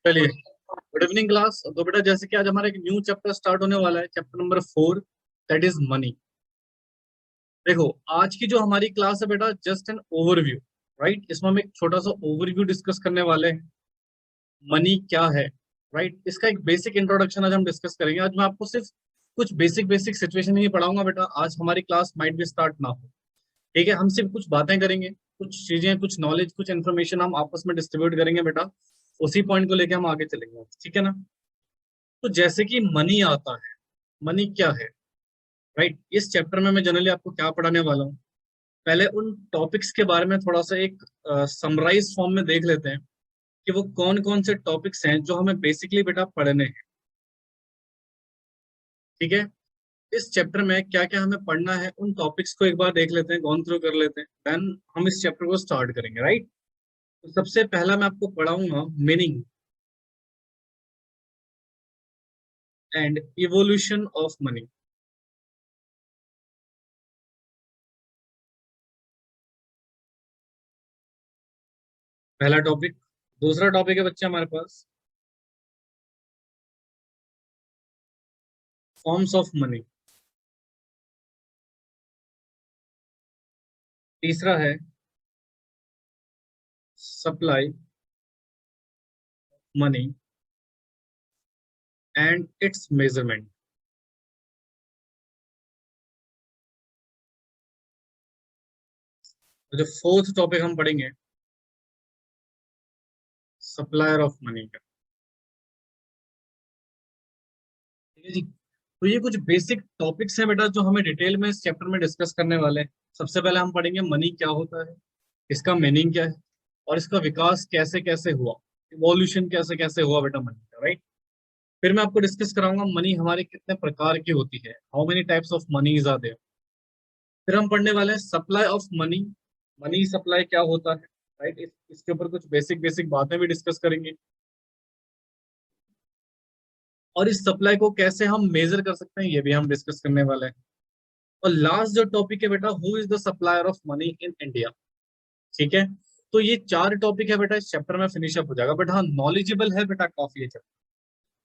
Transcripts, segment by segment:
चलिए, good evening class. तो बेटा जैसे कि आज हमारा एक न्यू चैप्टर स्टार्ट होने वाला है, chapter number 4, that is money. देखो, आज की जो हमारी क्लास है बेटा, जस्ट एन ओवरव्यू, राइट। इसमें हम एक छोटा सा ओवरव्यू डिस्कस करने वाले हैं। मनी क्या है, राइट। इसका एक बेसिक इंट्रोडक्शन आज हम डिस्कस करेंगे। आज मैं आपको सिर्फ कुछ बेसिक बेसिक सिचुएशन ही पढ़ाऊंगा बेटा। आज हमारी क्लास माइट भी स्टार्ट ना हो, ठीक है। हम सिर्फ कुछ बातें करेंगे, कुछ चीजें, कुछ नॉलेज, कुछ इन्फॉर्मेशन हम आपस में डिस्ट्रीब्यूट करेंगे बेटा। उसी पॉइंट को लेके हम आगे चलेंगे, ठीक है ना। तो जैसे कि मनी आता है, मनी क्या है, राइट। इस चैप्टर में मैं जनरली आपको क्या पढ़ाने वाला हूँ, पहले उन टॉपिक्स के बारे में थोड़ा सा एक समराइज फॉर्म में देख लेते हैं कि वो कौन कौन से टॉपिक्स हैं जो हमें बेसिकली बेटा पढ़ने हैं, ठीक है। इस चैप्टर में क्या क्या हमें पढ़ना है, उन टॉपिक्स को एक बार देख लेते हैं, गॉन थ्रू कर लेते हैं, देन हम इस चैप्टर को स्टार्ट करेंगे, राइट। तो सबसे पहला मैं आपको पढ़ाऊंगा meaning and evolution of money. पहला टॉपिक। दूसरा टॉपिक है बच्चे हमारे पास फॉर्म्स ऑफ मनी। तीसरा है supply money and it's measurement. जो फोर्थ टॉपिक हम पढ़ेंगे, सप्लायर ऑफ मनी का, ठीक है जी। तो ये कुछ बेसिक टॉपिक्स हैं बेटा जो हमें डिटेल में इस चैप्टर में डिस्कस करने वाले हैं। सबसे पहले हम पढ़ेंगे मनी क्या होता है, इसका मीनिंग क्या है, और इसका विकास कैसे कैसे हुआ, इवोल्यूशन कैसे कैसे हुआ बेटा मनी का, राइट। फिर मैं आपको डिस्कस कराऊंगा मनी हमारे कितने प्रकार की होती है, how many types of moneys are there. फिर हम पढ़ने वाले हैं supply of money, money supply क्या होता है, राइट। इसके ऊपर कुछ बेसिक बेसिक बातें भी डिस्कस करेंगे, और इस सप्लाई को कैसे हम मेजर कर सकते हैं ये भी हम डिस्कस करने वाले हैं। और लास्ट जो टॉपिक है बेटा, who is the supplier of money in India, ठीक है। तो ये चार टॉपिक है बेटा, इस चैप्टर में फिनिश अप हो जाएगा। बट हाँ, नॉलेजेबल है बेटा काफी ये चैप्टर।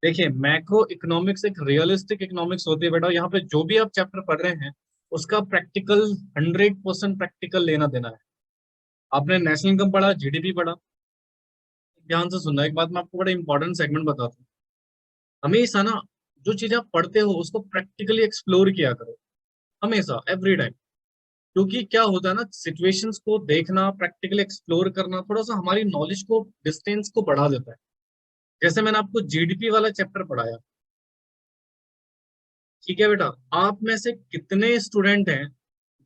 देखिए, मैक्रो इकोनॉमिक्स एक रियलिस्टिक इकोनॉमिक्स होती है बेटा। यहाँ पे जो भी आप चैप्टर पढ़ रहे हैं उसका प्रैक्टिकल 100% प्रैक्टिकल लेना देना है। आपने नेशनल इनकम पढ़ा, जीडीपी पढ़ा, ध्यान से सुनना। एक बात मैं आपको बड़ा इंपॉर्टेंट सेगमेंट बताता हूँ। हमेशा ना, जो चीज आप पढ़ते हो उसको प्रैक्टिकली एक्सप्लोर किया करो, हमेशा, एवरी टाइम। क्योंकि क्या होता है ना, सिचुएशंस को देखना, प्रैक्टिकली एक्सप्लोर करना थोड़ा सा हमारी नॉलेज को, डिस्टेंस को बढ़ा देता है। जैसे मैंने आपको जीडीपी वाला चैप्टर पढ़ाया, ठीक है बेटा। आप में से कितने स्टूडेंट हैं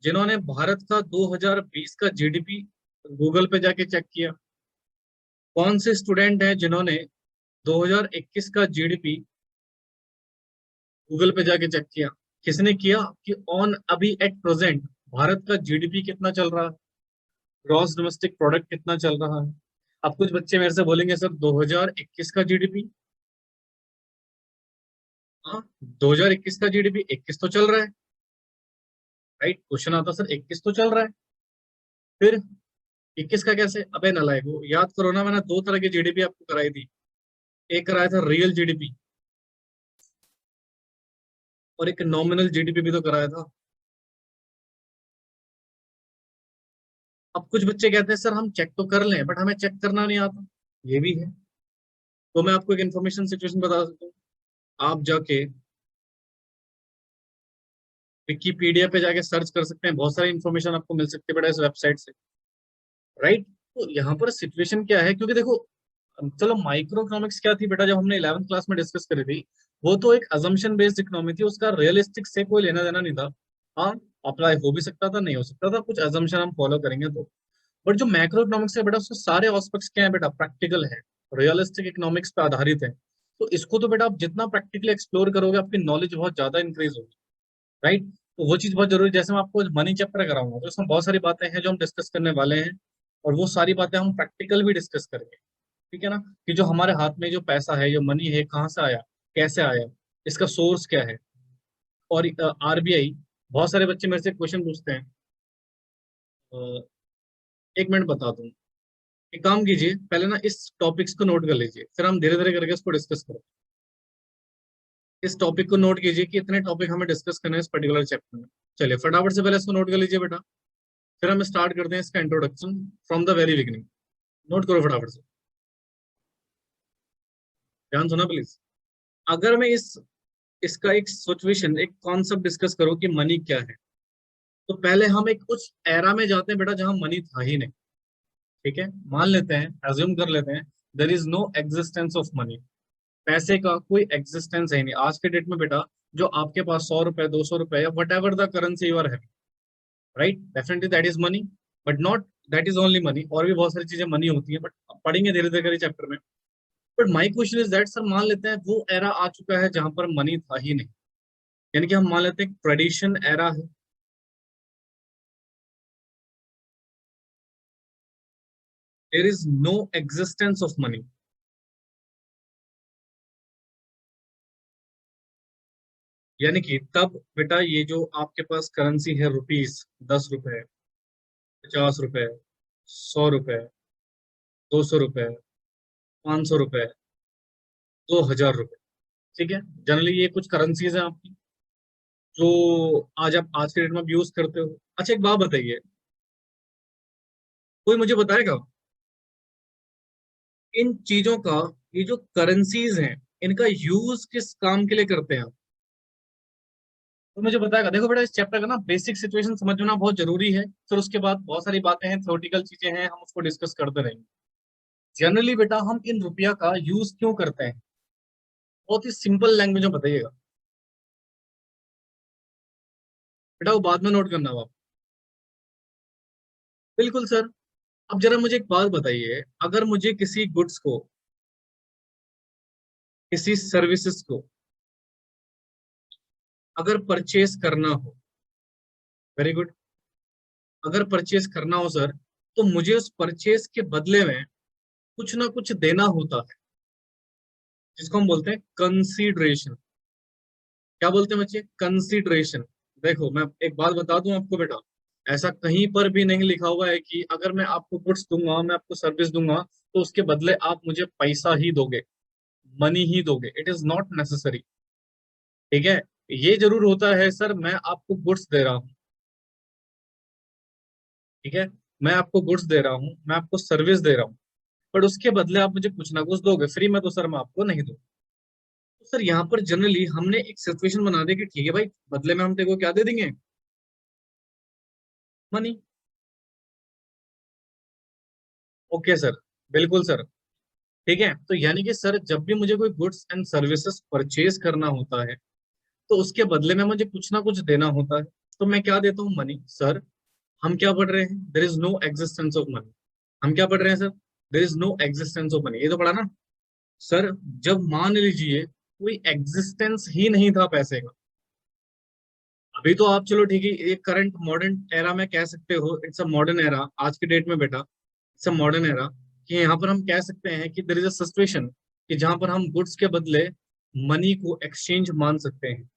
जिन्होंने भारत का 2020 का जीडीपी गूगल पे जाके चेक किया? कौन से स्टूडेंट हैं जिन्होंने 2021 का जीडीपी गूगल पे जाके चेक किया? किसने किया कि ऑन अभी एट प्रेजेंट भारत का जीडीपी कितना चल रहा है, ग्रॉस डोमेस्टिक प्रोडक्ट कितना चल रहा है? अब कुछ बच्चे मेरे से बोलेंगे सर 2021 का जीडीपी, हाँ 2021 का जीडीपी 21 तो चल रहा है, राइट। क्वेश्चन आता सर 21 तो चल रहा है, फिर 21 का कैसे? अबे नालायक, वो याद करो ना, मैंने दो तरह की जीडीपी आपको कराई थी। एक कराया था रियल जीडीपी, और एक नॉमिनल जीडीपी भी तो कराया था। अब कुछ बच्चे कहते हैं सर हम चेक तो कर लें बट हमें चेक करना नहीं आता, ये भी है। तो मैं आपको एक इन्फॉर्मेशन सिचुएशन बता सकता हूँ। आप जाके विकीपीडिया पे जाके सर्च कर सकते हैं, बहुत सारी इन्फॉर्मेशन आपको मिल सकती है बेटा इस वेबसाइट से, राइट। तो यहाँ पर सिचुएशन क्या है, क्योंकि देखो, चलो माइक्रो इकोनॉमिक्स क्या थी बेटा, जब हमने 11th क्लास में डिस्कस करी थी, वो तो एक अजम्पशन बेस्ड इकोनॉमी थी, उसका रियलिस्टिक से कोई लेना देना नहीं था। हाँ, अप्लाई हो भी सकता था, नहीं हो सकता था, कुछ अजम्पशन हम फॉलो करेंगे तो। बट जो मैक्रो इकोनॉमिक्स है बेटा, उसके सारे ऑस्पेक्ट्स क्या है बेटा, प्रैक्टिकल है, रियलिस्टिक इकोनॉमिक्स पे आधारित है। तो इसको तो बेटा आप जितना प्रैक्टिकली एक्सप्लोर करोगे आपकी नॉलेज बहुत ज्यादा इंक्रीज होगी, राइट। तो वो चीज बहुत जरूरी है। जैसे मैं आपको मनी चैप्टर कराऊंगा तो इसमें बहुत सारी बातें हैं जो हम डिस्कस करने वाले हैं, और वो सारी बातें हम प्रैक्टिकल भी डिस्कस करेंगे, ठीक है ना। कि जो हमारे हाथ में जो पैसा है, जो मनी है, कहाँ से आया, कैसे आया, इसका सोर्स क्या है। और आरबीआई, बहुत सारे बच्चे मेरे से क्वेश्चन पूछते हैं, अ, एक मिनट बता दूं। एक काम कीजिए, पहले ना इस टॉपिक्स को नोट कर लीजिए, फिर हम धीरे धीरे करके इसको डिस्कस करें। इस टॉपिक को नोट कीजिए कि इतने टॉपिक हमें डिस्कस करने हैं इस पर्टिकुलर चैप्टर में। चलिए फटाफट से पहले इसको नोट कर लीजिए बेटा, फिर हम स्टार्ट करते हैं इसका introduction from the very beginning. Note करो फटाफट से, ध्यान सुना प्लीज। अगर मैं इसका एक सिचुएशन, एक कॉन्सेप्ट डिस्कस करूं कि मनी क्या है, तो पहले हम एक उस एरा में जाते हैं बेटा जहां मनी था ही नहीं। ठीक है, मान लेते हैं, एज्यूम कर लेते हैं, there is no existence of money. पैसे का कोई एग्जिस्टेंस है नहीं आज के डेट में बेटा। जो आपके पास 100 रुपए, 200 रुपए, या whatever the currency you are having, right, definitely that is money, but not that is only money. और भी बहुत सारी चीजें मनी होती है, बट पढ़ेंगे धीरे धीरे चैप्टर में। But my question is that sir, मान लेते हैं वो एरा आ चुका है जहां पर मनी था ही नहीं, यानी कि हम मान लेते हैं ट्रेडिशन एरा है। There is no existence of money, यानी कि तब बेटा ये जो आपके पास करेंसी है, रुपीस, 10 रुपए, 50 रुपए, 100 रुपए, 200 रुपए, 500 रुपए, 2000 रुपए, ठीक है, जनरली ये कुछ करेंसीज हैं आपकी जो आप आज के डेट में यूज करते हो। अच्छा एक बात बताइए, कोई मुझे बताएगा इन चीजों का, ये जो करेंसीज हैं, इनका यूज किस काम के लिए करते हैं आप? तो मुझे बताएगा। देखो बेटा, इस चैप्टर का ना बेसिक सिचुएशन समझना बहुत जरूरी है, फिर उसके बाद बहुत सारी बातें हैं, थ्योरेटिकल चीजें हैं, हम उसको डिस्कस करते रहेंगे। जनरली बेटा हम इन रुपया का यूज क्यों करते हैं, बहुत ही सिंपल लैंग्वेज में बताइएगा बेटा, वो बाद में नोट करना हो आप। बिल्कुल सर। अब जरा मुझे एक बात बताइए, अगर मुझे किसी गुड्स को, किसी सर्विसेज को अगर परचेज करना हो, वेरी गुड, अगर परचेज करना हो सर, तो मुझे उस परचेज के बदले में कुछ ना कुछ देना होता है, जिसको हम बोलते हैं कंसीडरेशन। क्या बोलते हैं बच्चे? कंसीडरेशन। देखो मैं एक बात बता दूं आपको बेटा, ऐसा कहीं पर भी नहीं लिखा हुआ है कि अगर मैं आपको गुड्स दूंगा, मैं आपको सर्विस दूंगा, तो उसके बदले आप मुझे पैसा ही दोगे, मनी ही दोगे। It is not necessary. ठीक है, ये जरूर होता है सर, मैं आपको गुड्स दे रहा हूँ, ठीक है, मैं आपको गुड्स दे रहा हूँ, मैं आपको सर्विस दे रहा हूँ, बट उसके बदले आप मुझे कुछ ना कुछ दोगे। फ्री में तो सर मैं आपको नहीं दूँ। तो सर यहाँ पर जनरली हमने एक सिचुएशन बना दी कि ठीक है भाई, बदले में हम तेरे को क्या दे देंगे, मनी। ओके सर, बिल्कुल सर। ठीक है, तो यानी कि सर जब भी मुझे कोई गुड्स एंड सर्विसेज परचेज करना होता है, तो उसके बदले में मुझे कुछ ना कुछ देना होता है, तो मैं क्या देता हूँ, मनी। सर हम क्या पढ़ रहे हैं, there is no existence of money. हम क्या पढ़ रहे हैं sir, there is no existence of money, ये तो पढ़ा ना सर। जब मान लीजिए कोई एग्जिस्टेंस ही नहीं था पैसे का, अभी तो आप चलो ठीक है, ये करंट मॉडर्न एरा में कह सकते हो, इट्स अ मॉडर्न एरा आज के डेट में बेटा, इट्स अ मॉडर्न एरा, कि यहाँ पर हम कह सकते हैं कि देर इज अ सिचुएशन कि जहां पर हम गुड्स के बदले मनी को एक्सचेंज मान सकते हैं।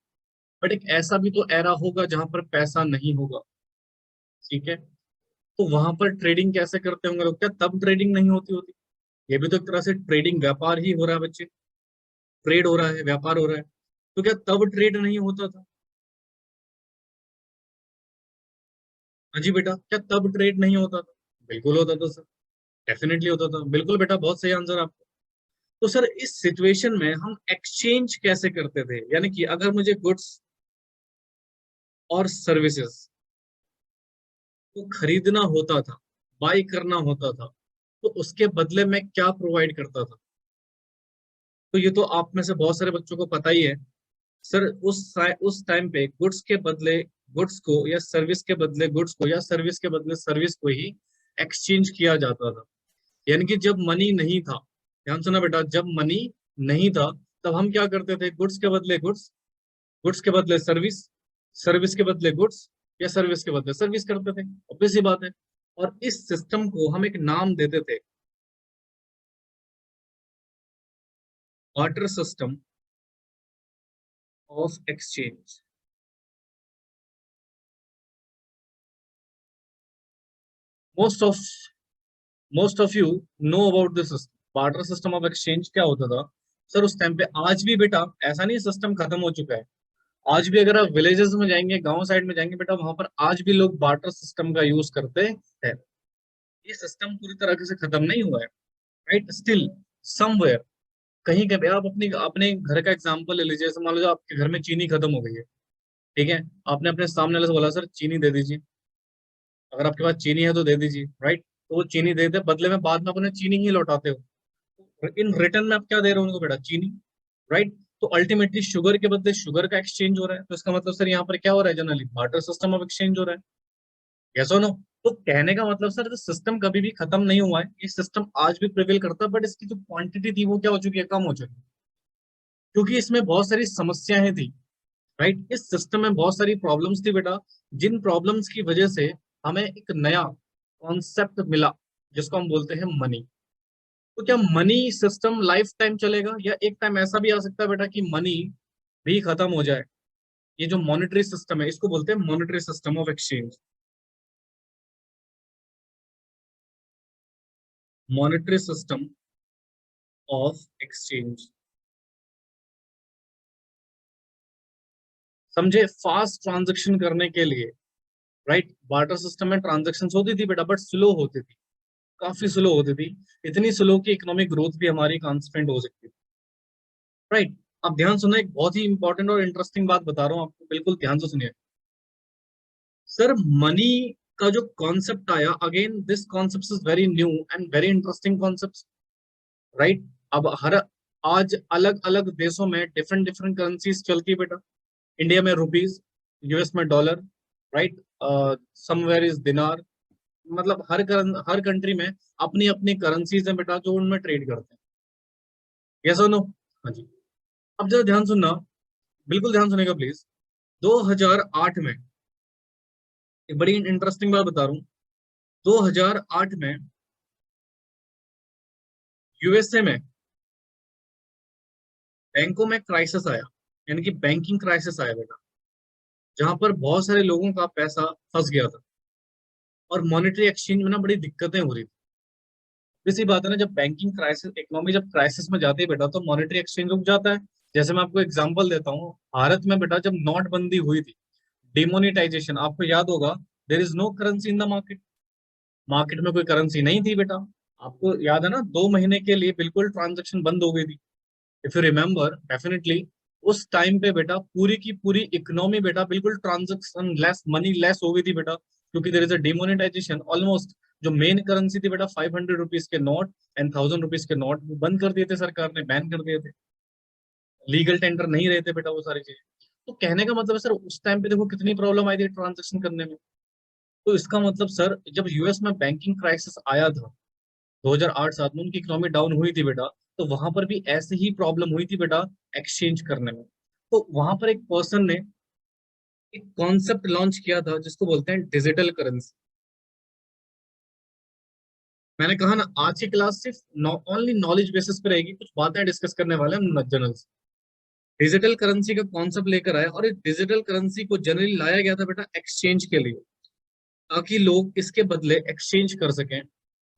बट एक ऐसा भी तो एरा होगा जहां पर पैसा नहीं होगा, ठीक है, तो वहां पर ट्रेडिंग कैसे करते होंगे लोग? क्या तब ट्रेडिंग नहीं होती होती? ये भी तो एक तरह से ट्रेडिंग, व्यापार ही हो रहा है बच्चे, ट्रेड हो रहा है, व्यापार हो रहा है। तो क्या तब ट्रेड नहीं होता था? हाँ जी बेटा, क्या तब ट्रेड नहीं होता था? बिल्कुल होता था सर, डेफिनेटली होता था, बिल्कुल बेटा, बहुत सही आंसर आपका। तो सर इस सिचुएशन में हम एक्सचेंज कैसे करते थे, यानी कि अगर मुझे गुड्स और सर्विसेज को खरीदना होता था, बाय करना होता था, तो उसके बदले में क्या प्रोवाइड करता था? तो ये तो आप में से बहुत सारे बच्चों को पता ही है सर। उस टाइम पे गुड्स के बदले गुड्स को, या सर्विस के बदले गुड्स को, या सर्विस के बदले सर्विस को ही एक्सचेंज किया जाता था। यानी कि जब मनी नहीं था, ध्यान सुना बेटा, जब मनी नहीं था, तब हम क्या करते थे, गुड्स के बदले गुड्स, गुड्स के बदले सर्विस, सर्विस के बदले गुड्स, या सर्विस के बदले सर्विस करते थे, ऑब्वियस सी बात है। और इस सिस्टम को हम एक नाम देते थे, barter system of exchange. Most of most of you know about this system, barter system of exchange क्या होता था सर उस टाइम पे। आज भी बेटा ऐसा नहीं सिस्टम खत्म हो चुका है। आज भी अगर आप विलेजेस में जाएंगे, गांव साइड में जाएंगे बेटा, वहां पर आज भी लोग बार्टर सिस्टम का यूज करते हैं। ये सिस्टम पूरी तरह से खत्म नहीं हुआ है, राइट। स्टिल समवेयर, कहीं कहीं आप अपनी अपने घर का एग्जांपल ले लीजिए। जैसे मान लो आपके घर में चीनी खत्म हो गई है, ठीक है, आपने अपने सामने वाले से बोला सर चीनी दे दीजिए, अगर आपके पास चीनी है तो दे दीजिए, राइट। तो वो चीनी दे दे, बदले में बाद में अपने चीनी ही लौटाते हो। इन रिटर्न में आप क्या दे रहे हो उनको बेटा, चीनी, राइट। तो अल्टीमेटली शुगर के बदले शुगर का एक्सचेंज हो रहा है। तो इसका मतलब सर यहाँ पर क्या हो रहा है, generally barter system of exchange हो रहा है। यस और नो। तो कहने का मतलब सर सिस्टम कभी भी खत्म नहीं हुआ है, ये सिस्टम आज भी प्रिवेल करता है, बट इसकी जो क्वांटिटी थी वो क्या हो चुकी है, कम हो चुकी है, क्योंकि इसमें बहुत सारी समस्याएं थी, राइट। इस सिस्टम में बहुत सारी प्रॉब्लम्स थी बेटा, जिन प्रॉब्लम्स की वजह से हमें एक नया कॉन्सेप्ट मिला जिसको हम बोलते हैं मनी। तो क्या मनी सिस्टम लाइफ टाइम चलेगा, या एक टाइम ऐसा भी आ सकता है बेटा कि मनी भी खत्म हो जाए। ये जो मॉनेटरी सिस्टम है इसको बोलते हैं monetary system of exchange. Monetary system of exchange, समझे, फास्ट ट्रांजेक्शन करने के लिए, राइट। बार्टर सिस्टम में ट्रांजेक्शन होती थी बेटा, बट स्लो होती थी, काफी स्लो होती थी। इतनी स्लो कि इकोनॉमिक ग्रोथ भी हमारी कांस्टेंट हो सकती थी, राइट। अब ध्यान सुनो, एक बहुत ही इंपॉर्टेंट और इंटरेस्टिंग बात बता रहा हूँ आपको, बिल्कुल ध्यान से सुनिए। सर मनी का जो कॉन्सेप्ट आया, again this concept is very new and very interesting concept, right. अब हर आज अलग अलग देशों में डिफरेंट डिफरेंट करेंसीज चलती है बेटा। इंडिया में रुपीज, यूएस में डॉलर, राइट, समवेयर इज दिनार। मतलब हर कंट्री में अपनी अपनी करेंसीज है बेटा, जो उनमें ट्रेड करते हैं। यस और नो। हाँ जी। अब जरा ध्यान सुनना, बिल्कुल ध्यान सुनेगा प्लीज। 2008 में, एक बड़ी इंटरेस्टिंग बात बता रहा हूँ। 2008 में यूएसए में बैंकों में क्राइसिस आया, यानी कि बैंकिंग क्राइसिस आया बेटा, जहां पर बहुत सारे लोगों का पैसा फंस गया था, और मॉनेटरी एक्सचेंज में ना बड़ी दिक्कतें हो रही थी। इसी बात है ना, जब बैंकिंग क्राइसिस, इकोनॉमी जब क्राइसिस में जाती है बेटा, तो मॉनेटरी एक्सचेंज रुक जाता है। जैसे मैं आपको एग्जांपल देता हूँ, भारत में बेटा जब नोटबंदी हुई थी, डिमोनिटाइजेशन, आपको याद होगा, there is no currency in the market. Market में कोई करेंसी नहीं थी बेटा। आपको याद है ना, 2 महीने के लिए बिल्कुल ट्रांजेक्शन बंद हो गई थी, इफ यू रिमेम्बर डेफिनेटली। उस टाइम पे बेटा पूरी की पूरी इकोनॉमी बेटा बिल्कुल ट्रांजेक्शन लेस, मनी लेस हो गई थी बेटा, क्योंकि there is a demonetisation almost. जो मेन करेंसी थी बेटा 500 रुपीज के नोट एंड 1000 रुपीज के नोट, वो बंद कर दिए थे सरकार ने, बैन कर दिए थे। लीगल टेंडर नहीं रहे थे बेटा वो सारी चीजें। तो कहने का मतलब है सर, उस टाइम पे देखो कितनी प्रॉब्लम आई थी ट्रांजेक्शन करने में। तो इसका मतलब सर, जब यूएस में बैंकिंग क्राइसिस आया था 2008-7 में, उनकी इकोनॉमी डाउन हुई थी बेटा, तो वहां पर भी ऐसे ही प्रॉब्लम हुई थी बेटा एक्सचेंज करने में। तो वहां पर एक पर्सन ने एक कॉन्सेप्ट लॉन्च किया था जिसको बोलते हैं डिजिटल करेंसी। मैंने कहा ना, आज की क्लास सिर्फ ओनली नॉलेज बेसिस पे रहेगी, कुछ बातें डिस्कस करने वाले हैं हम जनरल। डिजिटल करेंसी का कॉन्सेप्ट लेकर आए, और इस डिजिटल करेंसी को जनरली लाया गया था बेटा एक्सचेंज के लिए, ताकि लोग इसके बदले एक्सचेंज कर सकें।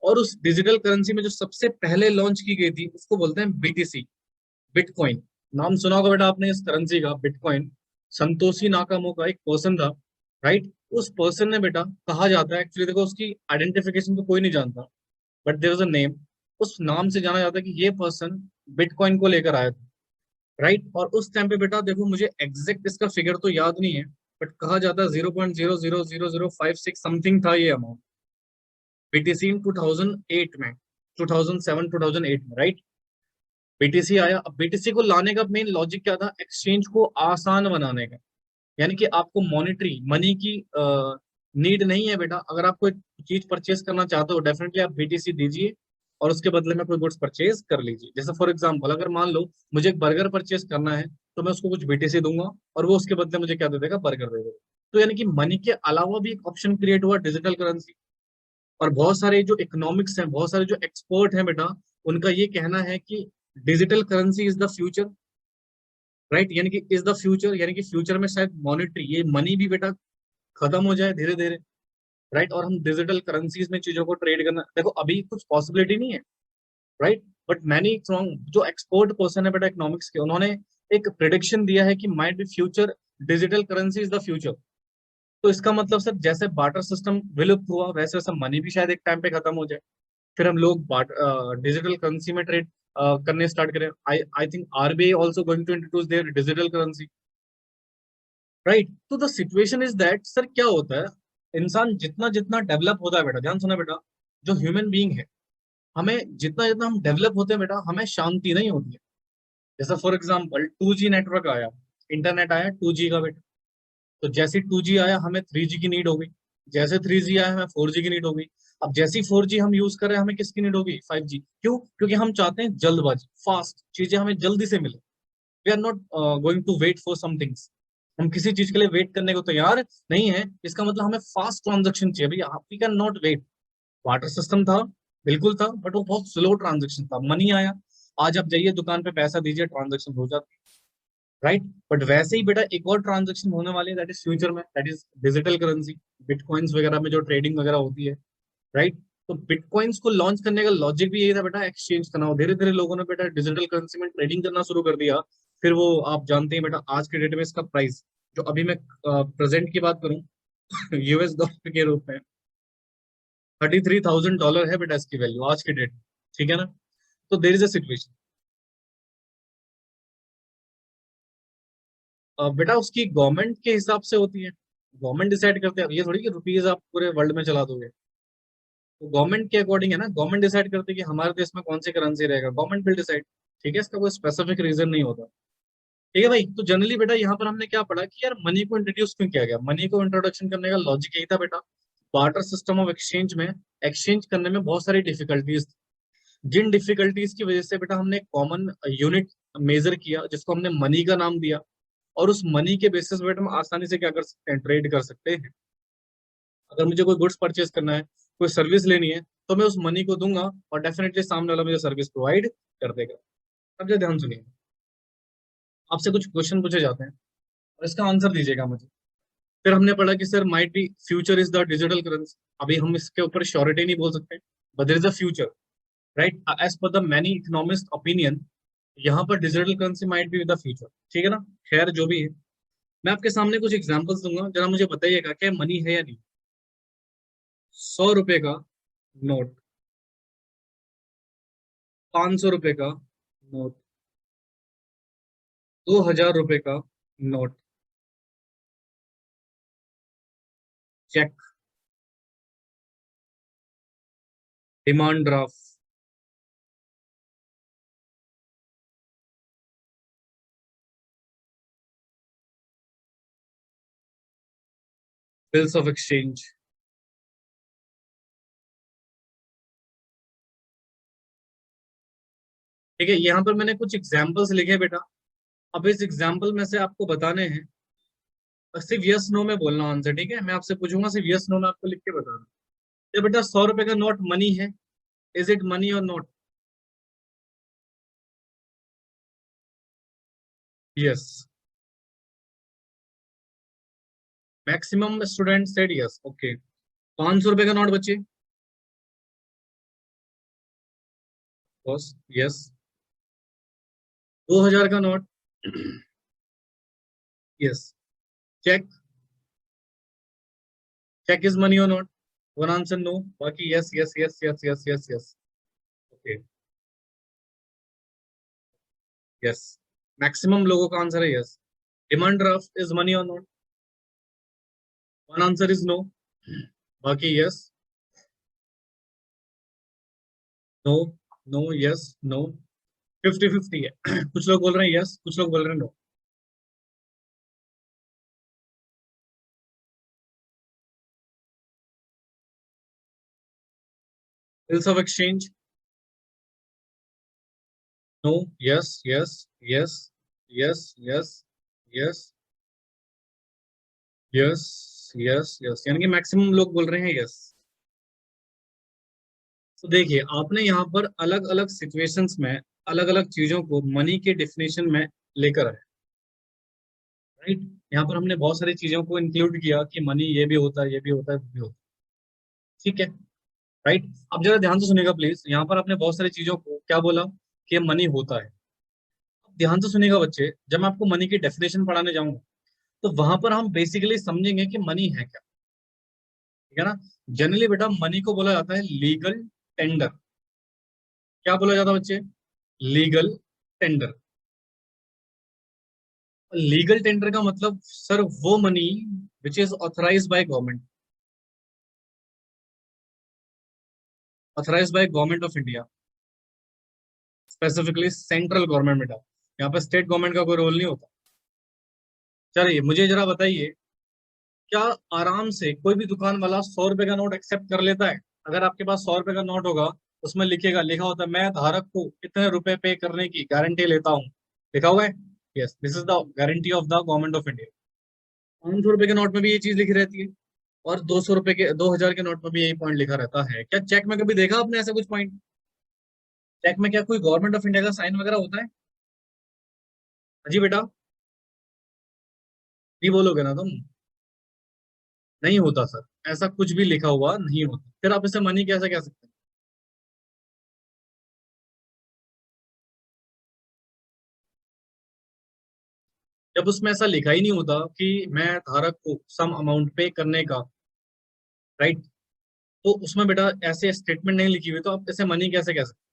और उस डिजिटल करेंसी में जो सबसे पहले लॉन्च की गई थी उसको बोलते हैं बीटीसी, बिटकॉइन। नाम सुना होगा बेटा आपने इस करेंसी का, बिटकॉइन। संतोषी नाकामो का एक पर्सन था, राइट। उस पर्सन ने बेटा, कहा जाता है एक्चुअली, देखो उसकी आइडेंटिफिकेशन तो कोई नहीं जानता, but there is a name, उस नाम से जाना जाता है कि ये पर्सन बिटकॉइन को लेकर आया था, राइट। और उस टाइम पे बेटा देखो, मुझे एग्जैक्ट इसका फिगर तो याद नहीं है, बट कहा जाता है 0.000056 समथिंग था ये अमाउंट, बीटीसी इन 2008 में, 2007-2008 में, राइट। बीटीसी आया। अब बीटीसी को लाने का मेन लॉजिक क्या था, एक्सचेंज को आसान बनाने का। यानी कि आपको मॉनेटरी मनी की नीड नहीं है बेटा, अगर आप कोई चीज परचेज करना चाहते हो, डेफिनेटली आप बीटीसी दीजिए, और उसके बदले में कोई गुड्स परचेज कर लीजिए। जैसे फॉर एग्जांपल, अगर मान लो मुझे एक बर्गर परचेज करना है, तो मैं उसको कुछ बीटीसी दूंगा, और वो उसके बदले मुझे क्या दे देगा, बर्गर दे देगा। तो यानी कि मनी के अलावा भी एक ऑप्शन क्रिएट हुआ, डिजिटल करेंसी। और बहुत सारे जो इकोनॉमिक्स हैं, बहुत सारे जो एक्सपर्ट हैं बेटा, उनका ये कहना है कि digital currency is the future, right. यानी कि इज द फ्यूचर, यानी कि फ्यूचर में शायद मॉनेटरी, ये मनी भी बेटा खत्म हो जाए धीरे धीरे। राइट, और हम डिजिटल करेंसीज में चीजों को ट्रेड करना, देखो अभी कुछ पॉसिबिलिटी नहीं है, राइट, बट मैनी स्ट्रॉन्ग जो एक्सपर्ट पर्सन है बेटा इकोनॉमिक्स के, उन्होंने एक प्रिडिक्शन दिया है कि might be future digital currency is the future. तो इसका मतलब सर जैसे बार्टर सिस्टम विलुप्त हुआ वैसे वैसे मनी भी शायद एक टाइम पे खत्म हो जाए, फिर हम लोग डिजिटल करेंसी में ट्रेड करने स्टार्ट करें। I I think RBI also going to introduce their digital currency, right. तो the situation is that sir क्या होता है, इंसान जितना जितना डेवलप होता है बेटा, ध्यान सुना बेटा, जो ह्यूमन बीइंग है, हमें जितना जितना हम डेवलप होते हैं बेटा, हमें शांति नहीं होती है। जैसा फॉर एग्जाम्पल 2G नेटवर्क आया, इंटरनेट आया 2G का बेटा, तो जैसे 2G आया हमें 3G की नीड हो गई, जैसे 3G आया हमें 4G की नीड हो गई, अब जैसी 4G हम यूज कर रहे हैं हमें किसकी नीड होगी, 5G। क्यों? क्योंकि हम चाहते हैं जल्दबाजी, फास्ट चीजें हमें जल्दी से मिले। We are not going to wait for some things, हम किसी चीज के लिए वेट करने को तैयार नहीं है, इसका मतलब हमें फास्ट ट्रांजेक्शन चाहिए भैया, we cannot wait. Barter system था, बिल्कुल था, बट वो बहुत स्लो ट्रांजेक्शन था। मनी आया, आज आप जाइए दुकान पे पैसा दीजिए ट्रांजेक्शन हो जाती है, राइट। बट वैसे ही बेटा एक और ट्रांजेक्शन होने वाली है, दैट इज फ्यूचर में, that is digital currency, bitcoins वगैरह में जो ट्रेडिंग वगैरह होती है, राइट। तो बिटकॉइंस को लॉन्च करने का लॉजिक भी यही था बेटा, एक्सचेंज करना हो। धीरे धीरे लोगों ने बेटा डिजिटल करेंसी में ट्रेडिंग करना शुरू कर दिया, फिर वो आप जानते हैं बेटा आज के डेट में इसका प्राइस, जो अभी मैं प्रेजेंट की बात करूं यूएस डॉलर के रूप में $33,000 है बेटा इसकी वैल्यू आज के डेट, ठीक है ना। तो देर इज अ सिचुएशन, बेटा उसकी गवर्नमेंट के हिसाब से होती है, गवर्नमेंट डिसाइड करते हैं, अब ये थोड़ी कि रुपीज आप पूरे वर्ल्ड में चला दोगे। तो गवर्नमेंट के अकॉर्डिंग है ना, गवर्नमेंट डिसाइड करती है कि हमारे देश में कौन सी करेंसी रहेगा, गवर्नमेंट विल डिसाइड, ठीक है, इसका कोई स्पेसिफिक रीजन नहीं होता। ठीक है भाई, तो जनरली बेटा यहाँ पर हमने क्या पढ़ा कि यार मनी को इंट्रोड्यूस क्यों किया गया, मनी को इंट्रोडक्शन करने का लॉजिक यही था बेटा, बार्टर सिस्टम ऑफ एक्सचेंज में एक्सचेंज करने में बहुत सारी डिफिकल्टीज, जिन डिफिकल्टीज की वजह से बेटा हमने कॉमन यूनिट मेजर किया जिसको हमने मनी का नाम दिया, और उस मनी के बेसिस पे हम आसानी से क्या कर सकते हैं, ट्रेड कर सकते हैं। अगर मुझे कोई गुड्स परचेज करना है, कोई सर्विस लेनी है, तो मैं उस मनी को दूंगा और डेफिनेटली सामने वाला मुझे सर्विस प्रोवाइड कर देगा। अब जो ध्यान सुनिए, आपसे कुछ क्वेश्चन पूछे जाते हैं और इसका आंसर दीजिएगा मुझे। फिर हमने पढ़ा कि sir might be future is the digital currency, अभी हम इसके ऊपर श्योरिटी नहीं बोल सकते, but there is a future, right, as per the many economist opinion, यहाँ पर digital currency might be the future, ठीक है ना। खैर जो भी है, मैं आपके सामने कुछ एग्जांपल्स दूंगा, जरा मुझे बताइएगा क्या मनी है या नहीं। 100 रुपए का नोट, 500 रुपए का नोट, 2000 रुपए का note, cheque, demand draft, bills of exchange. ठीक है, यहाँ पर मैंने कुछ एग्जाम्पल्स लिखे बेटा, अब इस एग्जाम्पल में से आपको बताने हैं, और सिर्फ यस नो में बोलना आंसर, ठीक है, मैं आपसे पूछूंगा सिर्फ यस नो में आपको लिख के बताना। ये बेटा 100 रुपए का नोट मनी है, इज इट मनी और note? Yes, maximum student said yes, okay. 500 रुपए का नोट बच्चे, बस यस। 2000 का note, yes. Cheque, cheque is money और नोट? वन आंसर नो, बाकी yes yes yes yes yes yes yes, okay, yes. Maximum लोगों का आंसर है yes. Demand draft is money और note? One answer is no, बाकी yes, no, no, yes, no, 50-50 है कुछ लोग बोल रहे हैं यस, कुछ लोग बोल रहे हैं no. Bills of exchange, no, yes yes yes yes yes yes yes yes yes, यानी कि मैक्सिमम लोग बोल रहे हैं यस। तो देखिए आपने यहाँ पर अलग अलग सिचुएशंस में अलग अलग चीजों को मनी के डेफिनेशन में लेकर आए, राइट। यहाँ पर हमने बहुत सारी चीजों को इंक्लूड किया कि मनी ये भी होता है, ये भी होता है, वो भी होता है। ठीक है, राइट। अब जरा ध्यान से सुनिएगा प्लीज, यहाँ पर आपने बहुत सारी चीजों को क्या बोला कि मनी होता है। ध्यान से सुनिएगा बच्चे, जब मैं आपको मनी की डेफिनेशन पढ़ाने जाऊंगा तो वहां पर हम बेसिकली समझेंगे कि मनी है क्या। ठीक है ना। जनरली बेटा मनी को बोला जाता है लीगल टेंडर। क्या बोला जाता है बच्चे? Legal tender. लीगल टेंडर का मतलब सर वो money which is authorise by government, authorise by government of India, specifically central government बेटा। यहाँ पर स्टेट गवर्नमेंट का कोई रोल नहीं होता। चलिए मुझे जरा बताइए, क्या आराम से कोई भी दुकान वाला 100 रुपए का नोट एक्सेप्ट कर लेता है? अगर आपके पास 100 रुपए का नोट होगा, उसमें लिखा होता है मैं धारक को कितने रुपए पे करने की गारंटी लेता हूँ, लिखा हुआ है। Yes, this is the guarantee of the government of India. 500 रुपए के नोट में भी ये चीज लिखी रहती है, और 200 रुपए के, 2000 के नोट में भी यही पॉइंट लिखा रहता है। क्या चेक में कभी देखा आपने ऐसा कुछ पॉइंट? चेक में क्या कोई गवर्नमेंट ऑफ इंडिया का साइन वगैरह होता है? जी बेटा, नहीं बोलोगे ना तुम? नहीं होता सर, ऐसा कुछ भी लिखा हुआ नहीं होता, फिर आप इसे मनी कैसे कह सकते हैं? जब उसमें ऐसा लिखा ही नहीं होता कि मैं धारक को सम अमाउंट पे करने का, राइट, तो उसमें बेटा ऐसे स्टेटमेंट नहीं लिखी हुई, तो आप इसे मनी कैसे कह सकते हैं?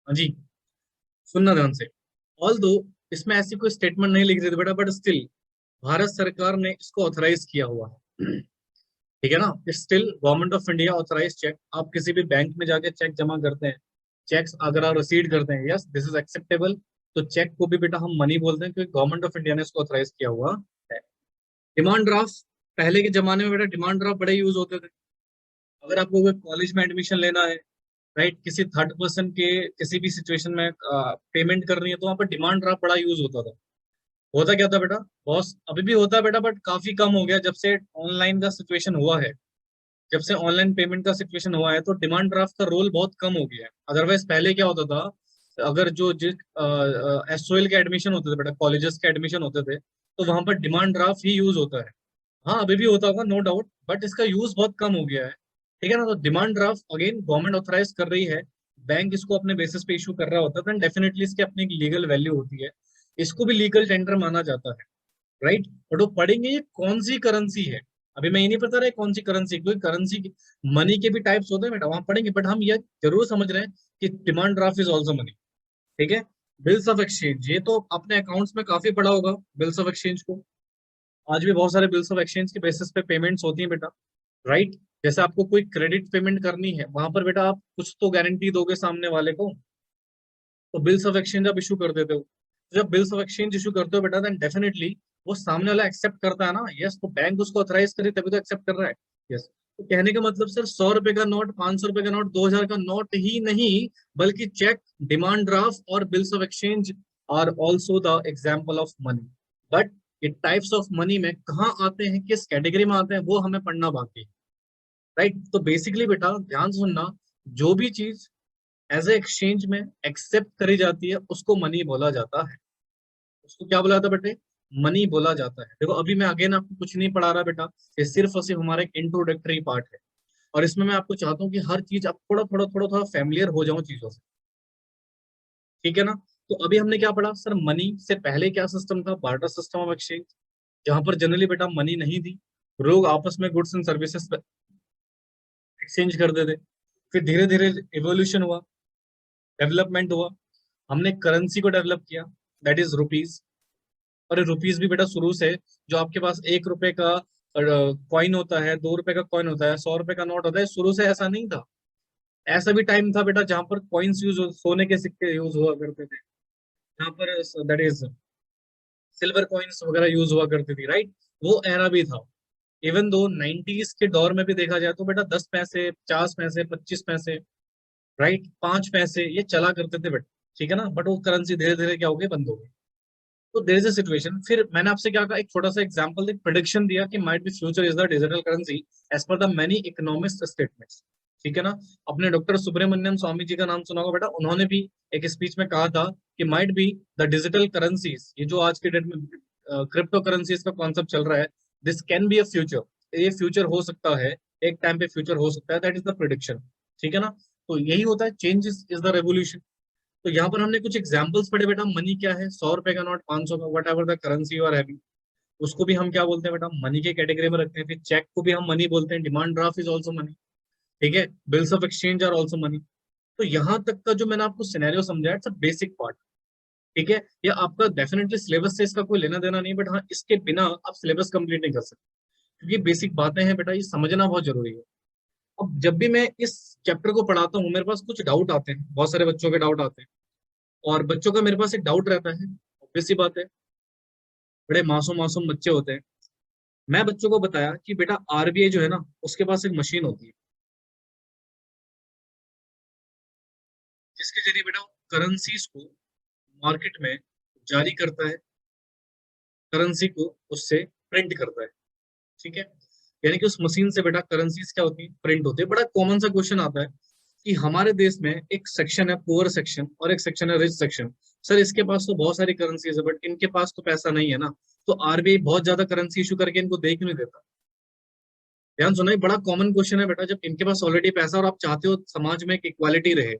हाँ जी, सुनना ध्यान से। ऑल दो इसमें ऐसी कोई स्टेटमेंट नहीं लिख रही थी बेटा, बट स्टिल भारत सरकार ने इसको ऑथराइज किया हुआ है। ठीक है ना। Still government of India authorise cheque, आप किसी भी बैंक में जाके चेक जमा करते हैं, चेक्स अगर आप रिसीव करते हैं, यस दिस इज एक्सेप्टेबल, तो चेक को भी बेटा हम मनी बोलते हैं, क्योंकि गवर्नमेंट ऑफ इंडिया ने इसको ऑथराइज किया हुआ है। डिमांड ड्राफ्ट, पहले के जमाने में बेटा डिमांड ड्राफ्ट बड़े यूज होते थे। अगर आपको कोई कॉलेज में एडमिशन लेना है, राइट, किसी थर्ड पर्सन के किसी भी सिचुएशन में पेमेंट करनी है, तो वहां पर डिमांड ड्राफ्ट बड़ा यूज होता था। होता क्या था बेटा बॉस, अभी भी होता है बेटा, बट काफी कम हो गया जब से ऑनलाइन का सिचुएशन हुआ है। जब से ऑनलाइन पेमेंट का सिचुएशन हुआ है तो डिमांड ड्राफ्ट का रोल बहुत कम हो गया है। अदरवाइज पहले क्या होता था, अगर जो जिस एसओएल के एडमिशन होते थे बेटा, कॉलेजेस के एडमिशन होते थे, तो वहां पर डिमांड ड्राफ्ट ही यूज होता है। हाँ अभी भी होता होगा नो डाउट, बट इसका यूज बहुत कम हो गया है। ठीक है ना। तो demand draft again government authorise कर रही है, बैंक इसको अपने बेसिस पे इशू कर रहा होता है, तो डेफिनेटली इसकी अपनी लीगल वैल्यू होती है। इसको भी लीगल टेंडर माना जाता है, राइट। बट वो पढ़ेंगे ये कौन सी करेंसी है। अभी मैं ये नहीं पता रहा कौन सी करेंसी, कोई करेंसी की मनी के भी टाइप्स होते हैं बेटा, वहां पढ़ेंगे, बट हम ये जरूर समझ रहे हैं कि demand draft is also money. ठीक है। बिल्स ऑफ एक्सचेंज, ये तो अपने अकाउंट्स में काफी पड़ा होगा बिल्स ऑफ एक्सचेंज को। आज भी बहुत सारे बिल्स ऑफ एक्सचेंज के बेसिस पे पेमेंट्स होती हैं बेटा, राइट। जैसे आपको कोई क्रेडिट पेमेंट करनी है, वहां पर बेटा आप कुछ तो गारंटी दोगे सामने वाले को, तो बिल्स ऑफ एक्सचेंज आप इशू कर देते हो। तो जब बिल्स ऑफ एक्सचेंज इशू करते हो बेटा, देन डेफिनेटली वो सामने वाला एक्सेप्ट करता है ना, यस, तो बैंक उसको ऑथराइज करे तभी तो एक्सेप्ट कर रहा है। यस, तो कहने का मतलब सर 100 रुपए का नोट, 500 रुपए का नोट, 2000 का नोट ही नहीं, बल्कि चेक, डिमांड ड्राफ्ट और bills of exchange are also the example of money. But ये टाइप्स ऑफ मनी में कहाँ आते हैं, किस कैटेगरी में आते हैं, वो हमें पढ़ना बाकी है, राइट। तो बेसिकली बेटा ध्यान से सुनना, जो भी चीज एज ए एक्सचेंज में एक्सेप्ट करी जाती है उसको मनी बोला जाता है। उसको क्या बोला जाता है बेटे? मनी बोला जाता है। देखो अभी मैं अगेन आपको कुछ नहीं पढ़ा रहा बेटा, ये सिर्फ और सिर्फ हमारा एक इंट्रोडक्टरी पार्ट है, और इसमें मैं आपको चाहता हूँ कि हर चीज आप थोड़ा थोड़ा फैमिलियर हो जाओ चीजों से। ठीक है ना। तो अभी हमने क्या पढ़ा सर, मनी से पहले क्या सिस्टम था, बार्टर सिस्टम ऑफ एक्सचेंज, जहां पर जनरली बेटा मनी नहीं थी, लोग आपस में गुड्स एंड सर्विसेज एक्सचेंज करते थे। फिर धीरे धीरे इवोल्यूशन हुआ, डेवलपमेंट हुआ, हमने करेंसी को डेवलप किया, दैट इज रुपीज। और रुपीज भी बेटा शुरू से, जो आपके पास 1 रुपए का कॉइन होता है, 2 रुपए का कॉइन होता है, 100 रुपए का नोट होता है, शुरू से ऐसा नहीं था। ऐसा भी टाइम था बेटा जहां पर कॉइन्स यूज, सोने के सिक्के यूज हुआ करते थे, जहां पर दैट इज सिल्वर कॉइन्स वगैरह यूज हुआ करती थी, राइट। वो एरा भी था। इवन दो 90s के दौर में भी देखा जाए तो बेटा 10 पैसे, 50 पैसे, 25 पैसे, राइट, 5 पैसे ये चला करते थे बेटा। ठीक है ना। बट वो करेंसी धीरे धीरे क्या हो गई, बंद हो गई। तो देयर इज अ सिचुएशन, फिर मैंने आपसे क्या कहा, एक छोटा सा एग्जांपल, एक प्रेडिक्शन दिया कि might be future is the digital currency as per the many economist statements. ठीक है ना। अपने डॉक्टर सुब्रमण्यम स्वामी जी का नाम सुना होगा बेटा, उन्होंने भी एक स्पीच में कहा था कि might be the digital currencies, ये जो आज के डेट में क्रिप्टो करेंसीज का कॉन्सेप्ट चल रहा है, this can be a future, ये फ्यूचर हो सकता है, एक टाइम पे फ्यूचर हो सकता है, दैट इज द प्रिडिक्शन। ठीक है ना? तो यही होता है, चेंज इज द रेवोल्यूशन। तो यहाँ पर हमने कुछ एग्जांपल्स पढ़े बेटा, मनी क्या है, 100 रुपए का नोट, 500 का, whatever the currency you are having, उसको भी हम क्या बोलते हैं बेटा, मनी के कैटेगरी में रखते हैं। फिर चेक को भी हम मनी बोलते हैं, demand draft is also money. ठीक है, bills of exchange are also money. तो यहाँ तक का जो मैंने आपको सिनेरियो समझाया, इट्स अ बेसिक पार्ट। ठीक है, ये आपका डेफिनेटली सिलेबस से इसका कोई लेना देना नहीं, बट हाँ, इसके बिना आप सिलेबस कंप्लीट नहीं कर सकते, क्योंकि बेसिक बातें हैं बेटा, ये समझना बहुत जरूरी है। अब जब भी मैं इस चैप्टर को पढ़ाता हूँ, मेरे पास कुछ डाउट आते हैं, बहुत सारे बच्चों के डाउट आते हैं, और बच्चों का मेरे पास एक डाउट रहता है, ऑब्वियस सी बात है, बड़े मासूम मासूम बच्चे होते हैं। मैं बच्चों को बताया कि बेटा आरबीआई जो है ना, उसके पास एक मशीन होती है जिसके जरिए बेटा करेंसीज को मार्केट में जारी करता है, करेंसी को उससे प्रिंट करता है। ठीक है, यानी कि उस मशीन से बेटा करेंसीज क्या होती है, प्रिंट होती है। बड़ा कॉमन सा क्वेश्चन आता है कि हमारे देश में एक सेक्शन है पुअर सेक्शन और एक सेक्शन है रिच सेक्शन। सर इसके पास तो बहुत सारी करेंसीज है, बट इनके पास तो पैसा नहीं है ना, तो आरबीआई बहुत ज्यादा करेंसी इशू करके इनको दे क्यों नहीं देता? ध्यान सुना, ये बड़ा कॉमन क्वेश्चन है बेटा। जब इनके पास ऑलरेडी पैसा और आप चाहते हो समाज में एक इक्वालिटी रहे,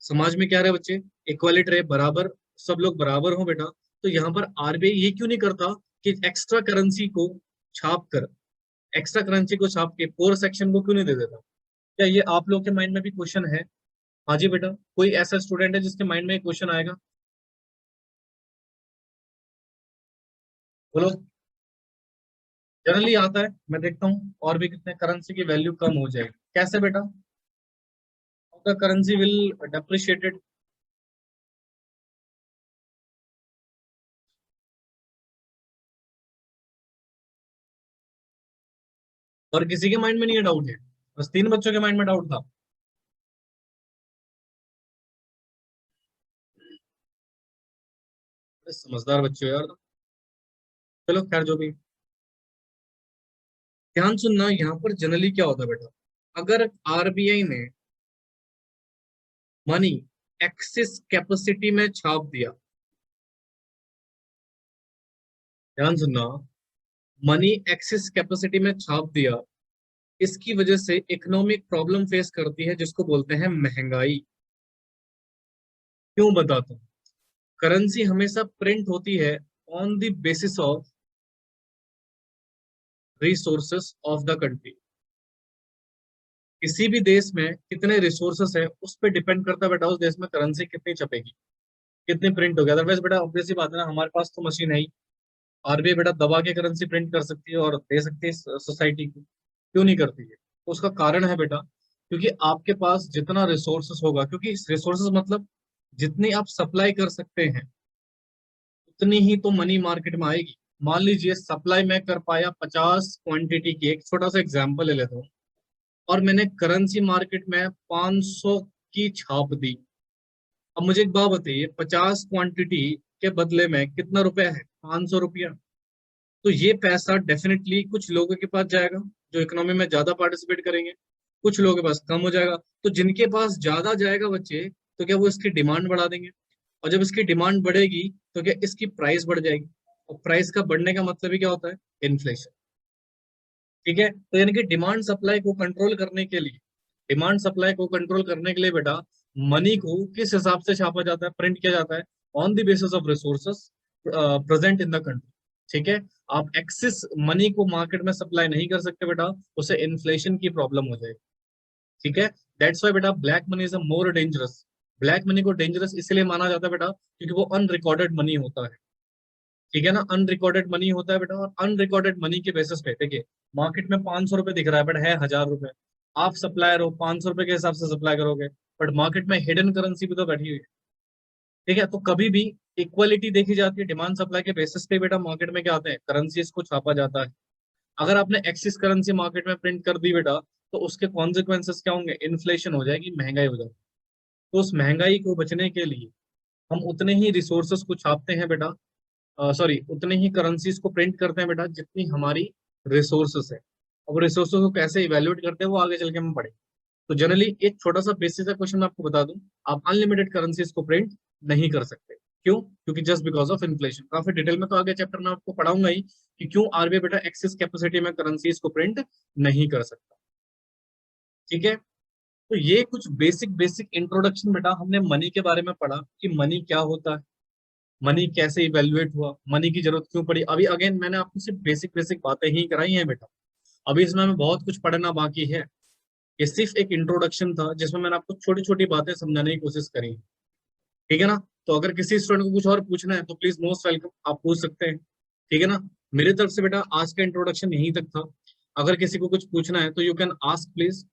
समाज में क्या रहे बच्चे, इक्वालिटी रहे, बराबर, सब लोग बराबर हो बेटा, तो यहाँ पर आरबीआई ये क्यों नहीं करता कि एक्स्ट्रा करेंसी को छाप कर, एक्स्ट्रा करेंसी को छाप के पोर सेक्शन को क्यों नहीं दे देता? क्या ये आप लोग के माइंड में भी क्वेश्चन है? हाँ जी बेटा, कोई ऐसा स्टूडेंट है जिसके माइंड में क्वेश्चन आएगा? बोलो। जनरली आता है, मैं देखता हूँ, और भी कितने करेंसी की वैल्यू कम हो जाएगी, कैसे बेटा, द करेंसी विल डेप्रिशिएटेड। और किसी के माइंड में नहीं है डाउट है, बस 3 बच्चों के माइंड में डाउट था। बड़े समझदार बच्चे हो यार। चलो खैर जो भी, ध्यान सुनना, यहाँ पर जनरली क्या होता है बेटा, अगर आरबीआई ने मनी एक्सिस कैपेसिटी में छाप दिया, ध्यान सुनना, मनी एक्सिस कैपेसिटी में छाप दिया, इसकी वजह से इकोनॉमिक प्रॉब्लम फेस करती है जिसको बोलते हैं महंगाई। क्यों बताता हूँ, करेंसी हमेशा प्रिंट होती है on the basis of resources of the country. किसी भी देश में कितने रिसोर्सेस है उस पर डिपेंड करता है बेटा, उस देश में करेंसी कितनी छपेगी, कितनी प्रिंट होगी। अदरवाइज बेटा ऑब्वियस सी बात है ना, हमारे पास तो मशीन है ही, आरबीआई बेटा दबा के करेंसी प्रिंट कर सकती है और दे सकती है सोसाइटी को, क्यों नहीं करती है? तो उसका कारण है बेटा, क्योंकि आपके पास जितना रिसोर्सेस होगा, क्योंकि रिसोर्सेस मतलब जितनी आप सप्लाई कर सकते हैं उतनी ही तो मनी मार्केट में आएगी। मान लीजिए सप्लाई मैं कर पाया 50 क्वांटिटी की, एक छोटा सा एग्जांपल ले लेता हूँ, और मैंने करेंसी मार्केट में 500 की छाप दी। अब मुझे एक बात बताइए, 50 क्वांटिटी के बदले में कितना रुपया है, 500 रुपया। तो ये पैसा डेफिनेटली कुछ लोगों के पास जाएगा जो इकोनॉमी में ज्यादा पार्टिसिपेट करेंगे, कुछ लोगों के पास कम हो जाएगा। तो जिनके पास ज्यादा जाएगा बच्चे, तो क्या वो इसकी डिमांड बढ़ा देंगे, और जब इसकी डिमांड बढ़ेगी तो क्या इसकी प्राइस बढ़ जाएगी, और प्राइस का बढ़ने का मतलब ही क्या होता है, इन्फ्लेशन। ठीक है, तो यानी कि डिमांड सप्लाई को कंट्रोल करने के लिए, डिमांड सप्लाई को कंट्रोल करने के लिए बेटा मनी को किस हिसाब से छापा जाता है, प्रिंट किया जाता है, on the basis of resources present in the country. ठीक है, आप एक्सेस मनी को मार्केट में सप्लाई नहीं कर सकते बेटा, उसे इन्फ्लेशन की प्रॉब्लम हो जाएगी। ठीक है, दैट्स वाई बेटा black money is a more dangerous. Black money को डेंजरस इसलिए माना जाता है बेटा क्योंकि वो अनरिकॉर्डेड मनी होता है। ठीक है ना, अनरिकॉर्डेड मनी होता है बेटा, और अनरिकॉर्डेड मनी के बेसिस पे देखिए, मार्केट में 500 रुपए दिख रहा है बट है 1000 रुपए, आप सप्लायर हो 500 रुपए के हिसाब से सप्लाई करोगे, बट मार्केट में हिडन करेंसी भी तो बैठी हुई है। ठीक है, तो कभी भी इक्वालिटी देखी जाती है, डिमांड सप्लाई के बेसिस पे बेटा मार्केट में क्या आते हैं, करेंसीज को छापा जाता है। अगर आपने एक्सिस करेंसी मार्केट में प्रिंट कर दी बेटा, तो उसके कॉन्सिक्वेंसेस क्या होंगे, इन्फ्लेशन हो जाएगी, महंगाई हो जाएगी। तो उस महंगाई को बचने के लिए हम उतने ही रिसोर्सेस को छापते हैं बेटा, सॉरी उतने ही करेंसीज को प्रिंट करते हैं बेटा जितनी हमारी रिसोर्सेस है। अब रिसोर्सेस को कैसे इवेल्युएट करते हैं वो आगे चल के हम पढ़ेंगे। तो जनरली एक छोटा सा बेसिक सा क्वेश्चन मैं आपको बता दूं, आप अनलिमिटेड करेंसीज को प्रिंट नहीं कर सकते। क्यों? क्योंकि जस्ट बिकॉज ऑफ इन्फ्लेशन। काफी डिटेल में तो आगे चैप्टर में आपको पढ़ाऊंगा ही कि क्यों आरबीआई बेटा एक्सेस कैपेसिटी में करेंसीज को प्रिंट नहीं कर सकता। ठीक है, तो ये कुछ बेसिक बेसिक इंट्रोडक्शन बेटा हमने मनी के बारे में पढ़ा कि मनी क्या होता है, मनी कैसे इवेल्युएट हुआ, मनी की जरूरत क्यों पड़ी। अभी अगेन मैंने आपको सिर्फ बेसिक बेसिक बातें ही कराई हैं बेटा, अभी इसमें हमें बहुत कुछ पढ़ना बाकी है। ये सिर्फ एक इंट्रोडक्शन था जिसमें मैंने आपको छोटी छोटी बातें समझाने की कोशिश करी। ठीक है ना? तो अगर किसी स्टूडेंट को कुछ और पूछना है तो प्लीज मोस्ट वेलकम, आप पूछ सकते हैं। ठीक है ना? मेरी तरफ से बेटा आज का इंट्रोडक्शन यहीं तक था। अगर किसी को कुछ पूछना है तो यू कैन आस्क प्लीज।